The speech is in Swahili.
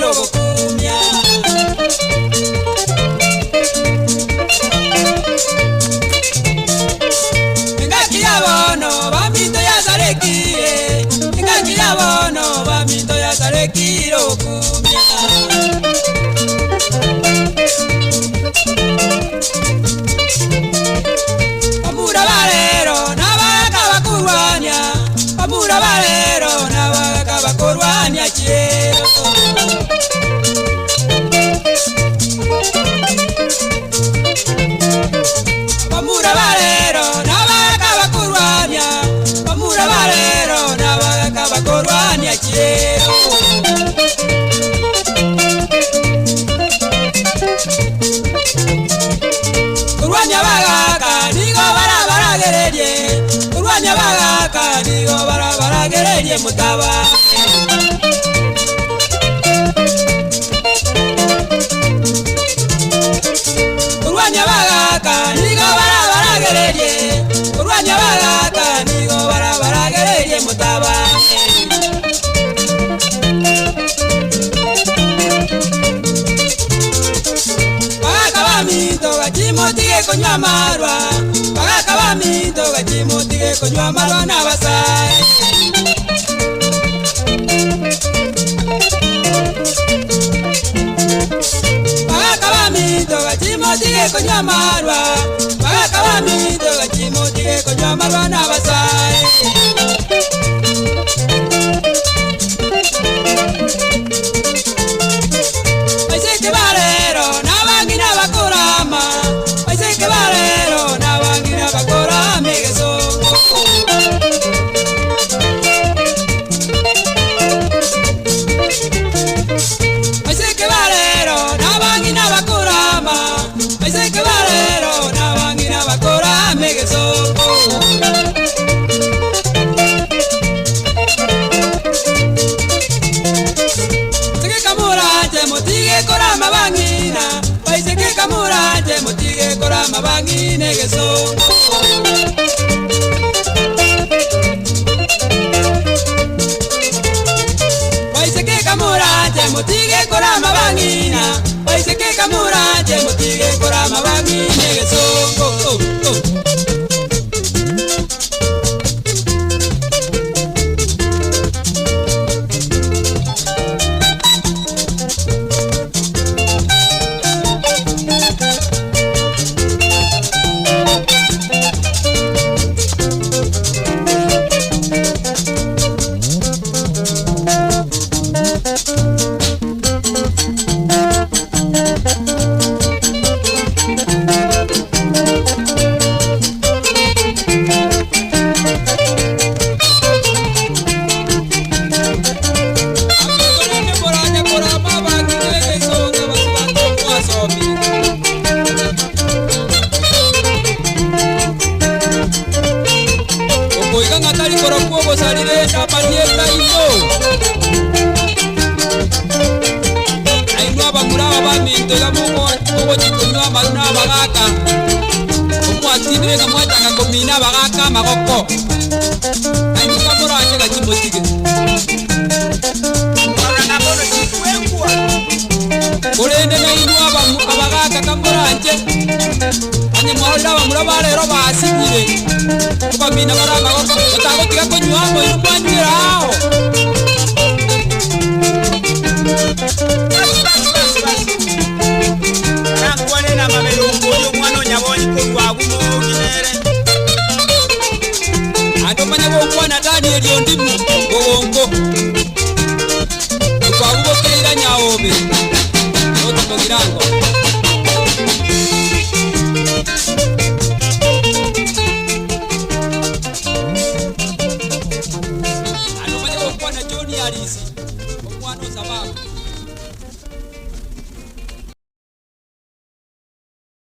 kiro kumya Ngaki yabono bamito ya sarekire Ngaki yabono bamito ya sarekiro kumya Amura balero nabaka bakurwanya Amura balero nabaka bakurwanya chero Amura balero nabaka bakurwanya Amura balero nabaka bakurwanya chero Kurwanya bagaka nigo barabaragererie Kurwanya bagaka nigo barabaragererie mutaba Kurwanya bagaka nigo barabaragererie Kurwanya bagaka nigo barabaragererie mutaba Bagaka gachimotige konywa marwa Bagaka bamito gachimotige konywa marwa n'abasai Bagaka bamito gachimotige konywa marwa Bagaka bamito gachimotige konywa marwa n'abasai Aiseke balero nabangi n'abakurama Aiseke balero nabangi n'abakurama egesongo Aiseke balero nabangi n'abakurama Aiseke balero nabangi n'abakurama egesongo Motige korama bangina Paiseke kamuranje motige korama bangine gesongo Paiseke kamuranje motige korama bangina Paiseke kamuranje motige korama bangine gesongo Salire na panieta ino Ainua bamuraba bamito ya mugo chikunywa maruna bagaka Omwatine nga mwataka komina bagaka magoko Ainua moro anje gachimotige Warana bono chikuengwa Kurende na inua abagaka kamboro anje Anye mwahorira bamuraba lero basigire Kubamina barama goko Otago tiga konywa mo irumwanira hao Nakwane na mamelungu Uyo mwano nyaboni kurwa gumo ginere Ando manya kwa na Daniel Yondimu